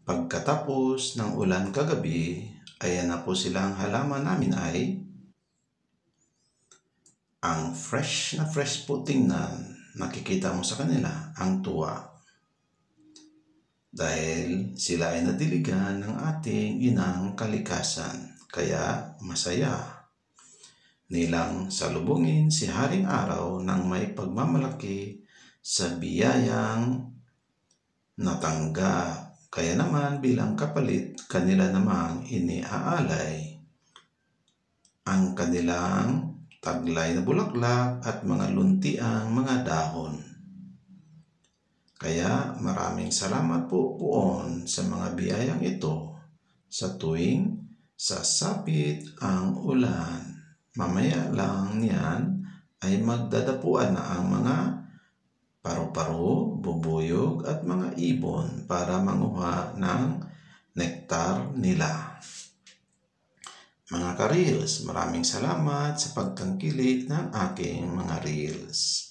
Pagkatapos ng ulan kagabi, ayan na po silang halaman namin ay ang fresh na fresh po tingnan. Nakikita mo sa kanila ang tuwa. Dahil sila ay nadiligan ng ating inang kalikasan. Kaya masaya nilang salubungin si Haring Araw ng may pagmamalaki sa biyayang natanggap. Kaya naman bilang kapalit, kanila namang iniaalay ang kanilang taglay na bulaklak at mga luntiang mga dahon. Kaya maraming salamat po poon sa mga biyayang ito sa tuwing sasapit ang ulan. Mamaya lang niyan ay magdadapuan na ang mga paru-paro, bubuyog at mga ibon para manguha ng nektar nila. Mga ka-reels, maraming salamat sa pagtangkilik ng aking mga reels.